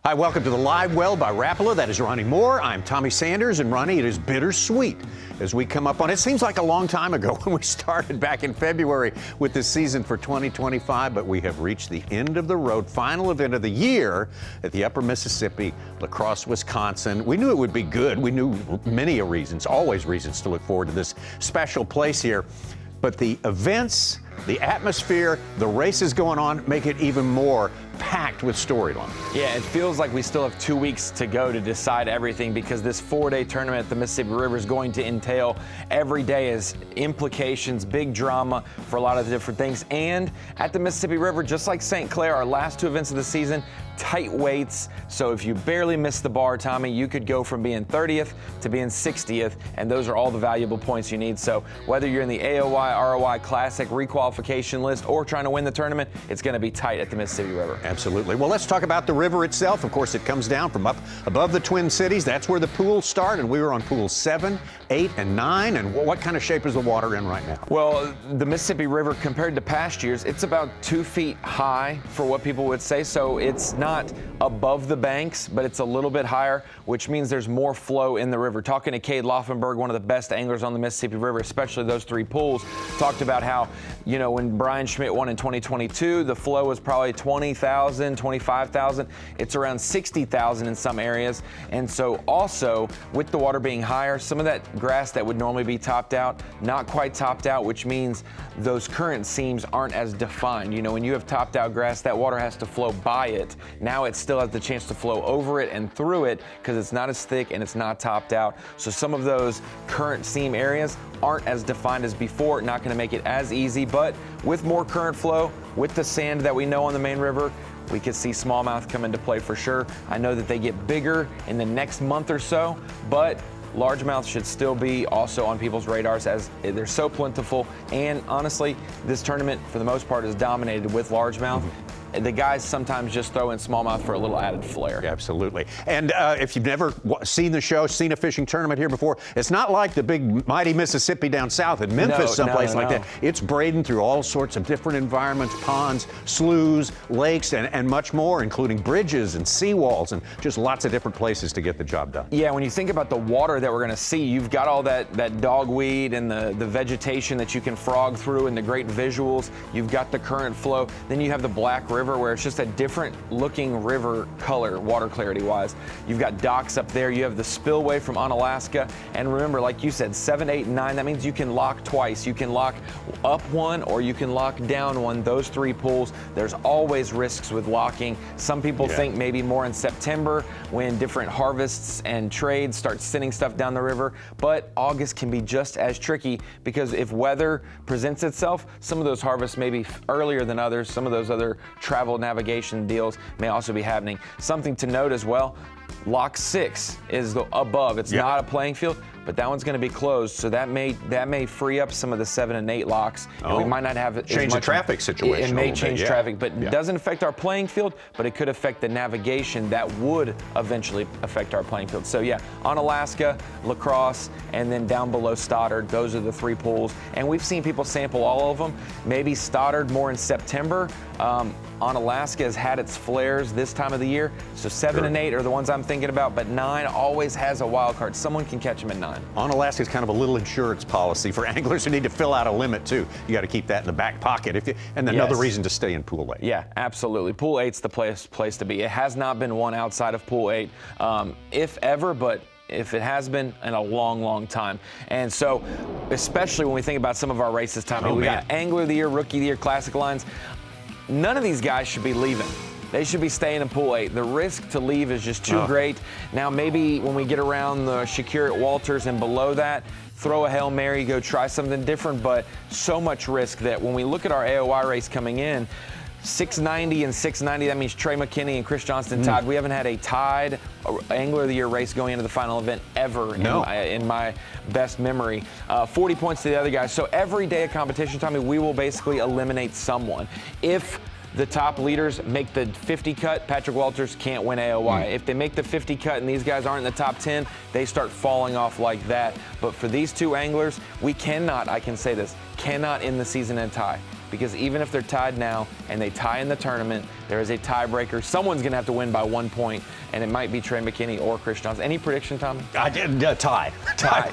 Hi, welcome to the Live Well by Rapala. That is Ronnie Moore. I'm Tommy Sanders, and Ronnie, it is bittersweet as we come up on. It seems like a long time ago when we started back in February with this season for 2025, but we have reached the end of the road, final event of the year at the Upper Mississippi, La Crosse, Wisconsin. We knew it would be good. We knew many reasons, always reasons to look forward to this special place here, but the events, the atmosphere, the races going on make it even more packed with storyline. Yeah, it feels like we still have 2 weeks to go to decide everything because this 4-day tournament at the Mississippi River is going to entail every day as implications, big drama for a lot of the different things. And at the Mississippi River, just like St. Clair, our last two events of the season, tight weights. So if you barely miss the bar, Tommy, you could go from being 30th to being 60th, and those are all the valuable points you need. So whether you're in the AOY, ROY Classic requalification list or trying to win the tournament, it's going to be tight at the Mississippi River. Absolutely. Well, let's talk about the river itself. Of course, it comes down from up above the Twin Cities. That's where the pools start, and we were on pools 7, 8, and 9. And what kind of shape is the water in right now? Well, the Mississippi River, compared to past years, it's about 2 feet high for what people would say. So it's not above the banks, but it's a little bit higher, which means there's more flow in the river. Talking to Cade Laufenberg, one of the best anglers on the Mississippi River, especially those 3 pools, talked about how, you know, when Bryan Schmitt won in 2022, the flow was probably 20,000, 25,000. It's around 60,000 in some areas. And so also with the water being higher, some of that grass that would normally be topped out, not quite topped out, which means those current seams aren't as defined. You know, when you have topped out grass, that water has to flow by it. Now it still has the chance to flow over it and through it because it's not as thick and it's not topped out. So some of those current seam areas aren't as defined as before, not going to make it as easy, but with more current flow, with the sand that we know on the main river, we could see smallmouth come into play for sure. I know that they get bigger in the next month or so, but largemouth should still be also on people's radars as they're so plentiful. And honestly, this tournament, for the most part, is dominated with largemouth. The guys sometimes just throw in smallmouth for a little added flair. Yeah, absolutely. And if you've never seen the show, seen a fishing tournament here before, it's not like the big mighty Mississippi down south in Memphis, someplace like that. It's braiding through all sorts of different environments, ponds, sloughs, lakes, and much more, including bridges and seawalls and just lots of different places to get the job done. Yeah, when you think about the water that we're going to see, you've got all that dogweed and the vegetation that you can frog through and the great visuals. You've got the current flow. Then you have the Black River, where it's just a different looking river color, water clarity wise. You've got docks up there. You have the spillway from Onalaska. And remember, like you said, 7, 8, and 9, that means you can lock twice. You can lock up one or you can lock down one. Those 3 pools, there's always risks with locking. Some people think maybe more in September when different harvests and trades start sending stuff down the river. But August can be just as tricky because if weather presents itself, some of those harvests may be earlier than others. Some of those other travel navigation deals may also be happening. Something to note as well, lock 6 is the above. It's not a playing field, but that one's going to be closed, so that may free up some of the 7 and 8 locks. And we might not have change the traffic situation. It may change traffic, but it doesn't affect our playing field, but it could affect the navigation that would eventually affect our playing field. So yeah, on Alaska, La Crosse, and then down below Stoddard, those are the 3 pools. And we've seen people sample all of them. Maybe Stoddard more in September. On Alaska has had its flares this time of the year. So 7 and 8 are the ones I'm thinking about, but 9 always has a wild card. Someone can catch them at 9. On Alaska is kind of a little insurance policy for anglers who need to fill out a limit too. You got to keep that in the back pocket. And another reason to stay in Pool 8. Yeah, absolutely. Pool 8's the place to be. It has not been one outside of Pool 8, if ever, but if it has been in a long, long time. And so, especially when we think about some of our races, Tommy, we got Angler of the Year, Rookie of the Year, Classic lines. None of these guys should be leaving. They should be staying in Pool 8. The risk to leave is just too great. Now, maybe when we get around the Shakir at Walters and below that, throw a Hail Mary, go try something different, but so much risk that when we look at our AOY race coming in, 690 and 690, that means Trey McKinney and Chris Johnston tied. We haven't had a tied Angler of the Year race going into the final event ever in my best memory. 40 points to the other guys. So every day of competition, Tommy, we will basically eliminate someone. If the top leaders make the 50 cut, Patrick Walters can't win AOY. If they make the 50 cut and these guys aren't in the top 10, they start falling off like that. But for these 2 anglers, we cannot, I can say this, cannot end the season in a tie. because even if they're tied now and they tie in the tournament, there is a tiebreaker. Someone's going to have to win by 1 point, and it might be Trey McKinney or Chris Johnson. Any prediction, Tommy? I did tied.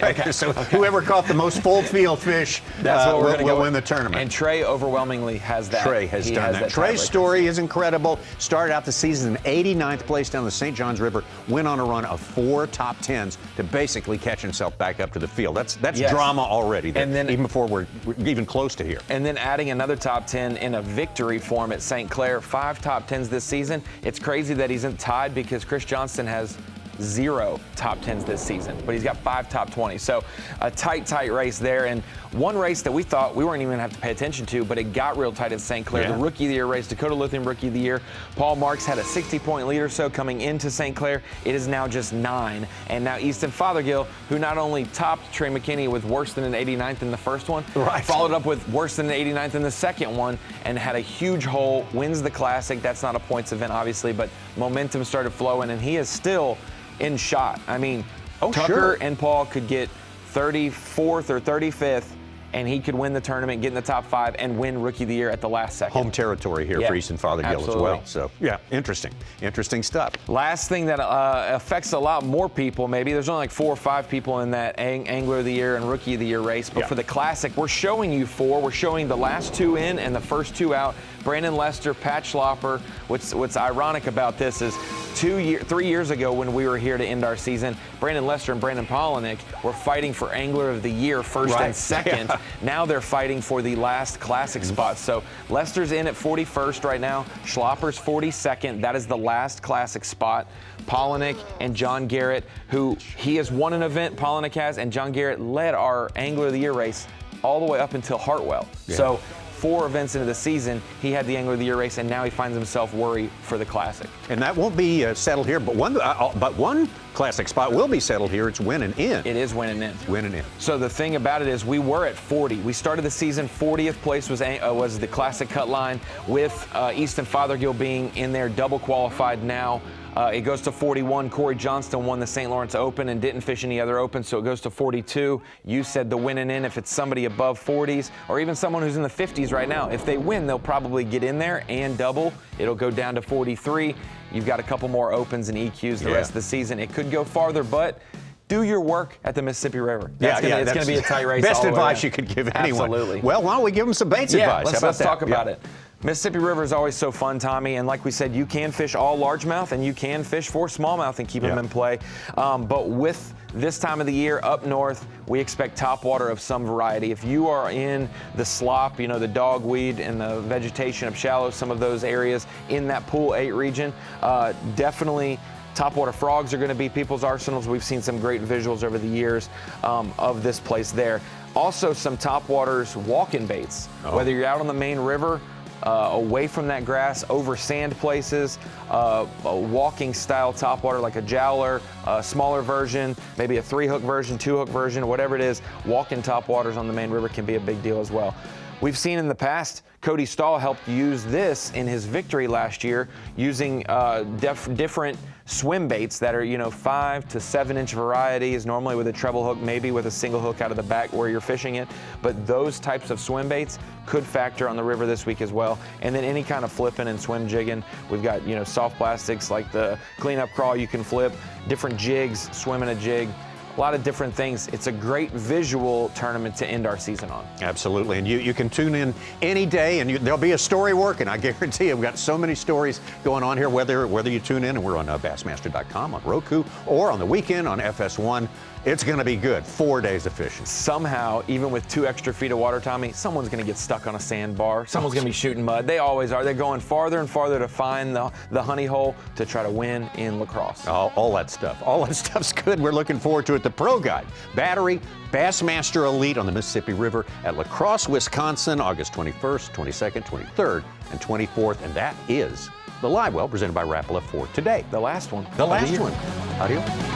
Okay. So whoever caught the most full field fish will win the tournament. And Trey overwhelmingly has that. Trey has done that. Trey's story is incredible. Started out the season in 89th place down the St. Johns River, went on a run of 4 top 10s to basically catch himself back up to the field. That's drama already there, and then, even before we're even close to here. And then adding another top 10 in a victory form at St. Clair, 5 top 10s this season. It's crazy that he's tied because Chris Johnson has 0 top 10s this season, but he's got 5 top 20s. So a tight race there. And one race that we thought we weren't even going to have to pay attention to, but it got real tight at St. Clair. The Rookie of the Year race, Dakota Lithium Rookie of the Year. Paul Marks had a 60-point lead or so coming into St. Clair. It is now just 9. And now Easton Fothergill, who not only topped Trey McKinney with worse than an 89th in the first one, followed up with worse than an 89th in the second one, and had a huge hole, wins the Classic. That's not a points event, obviously, but momentum started flowing, and he is still in shot. I mean, Tucker and Paul could get 34th or 35th, and he could win the tournament, get in the top 5, and win Rookie of the Year at the last second. Home territory here for Easton Fothergill as well. So, interesting stuff. Last thing that affects a lot more people, maybe. There's only like 4 or 5 people in that Angler of the Year and Rookie of the Year race. But for the Classic, we're showing you 4. We're showing the last 2 in and the first 2 out. Brandon Lester, Pat Schlopper. What's ironic about this is 3 years ago when we were here to end our season, Brandon Lester and Brandon Polinick were fighting for Angler of the Year first and second. Now they're fighting for the last Classic spot. So Lester's in at 41st right now. Schlopper's 42nd. That is the last Classic spot. Polinick and John Garrett, who he has won an event, Polinick has, and John Garrett led our Angler of the Year race all the way up until Hartwell. So 4 events into the season, he had the Angler of the Year race, and now he finds himself worried for the Classic. And that won't be settled here, but one Classic spot will be settled here. It's win and in. It is win and in. Win and in. So the thing about it is we were at 40. We started the season 40th place was the Classic cut line, with Easton Fothergill being in there, double qualified now. It goes to 41. Corey Johnston won the St. Lawrence Open and didn't fish any other Opens, so it goes to 42. You said the win and in, if it's somebody above 40s or even someone who's in the 50s right now, if they win, they'll probably get in there and double. It'll go down to 43. You've got a couple more Opens and EQs the rest of the season. It could go farther, but do your work at the Mississippi River. It's going to be a tight race. Best advice you could give anyone. Absolutely. Well, why don't we give them some baits advice? Let's talk about it. Mississippi River is always so fun, Tommy, and like we said, you can fish all largemouth and you can fish for smallmouth and keep them in play. But with this time of the year up north, we expect topwater of some variety. If you are in the slop, the dogweed and the vegetation of shallows, some of those areas in that Pool 8 region, definitely topwater frogs are going to be people's arsenals. We've seen some great visuals over the years of this place there. Also, some topwaters walking baits, whether you're out on the main river, away from that grass, over sand places, a walking style topwater like a jowler, a smaller version, maybe a 3-hook version, 2-hook version, whatever it is. Walking topwaters on the main river can be a big deal as well. We've seen in the past, Cody Stahl helped use this in his victory last year, using different swim baits that are 5 to 7 inch varieties, normally with a treble hook, maybe with a single hook out of the back where you're fishing it. But those types of swim baits could factor on the river this week as well. And then any kind of flipping and swim jigging. We've got soft plastics like the cleanup crawl you can flip, different jigs, swimming a jig. A lot of different things. It's a great visual tournament to end our season on. Absolutely, and you can tune in any day, and there'll be a story working. I guarantee you, we've got so many stories going on here. Whether you tune in, and we're on Bassmaster.com, on Roku, or on the weekend on FS1. It's going to be good. 4 days of fishing. Somehow, even with 2 extra feet of water, Tommy, someone's going to get stuck on a sandbar. Someone's going to be shooting mud. They always are. They're going farther and farther to find the honey hole to try to win in La Crosse. All that stuff. All that stuff's good. We're looking forward to it. The Pro-Guide Battery Bassmaster Elite on the Mississippi River at La Crosse, Wisconsin, August 21st, 22nd, 23rd, and 24th. And that is the LiveWell presented by Rapala for today. The last one. The last one. Adios.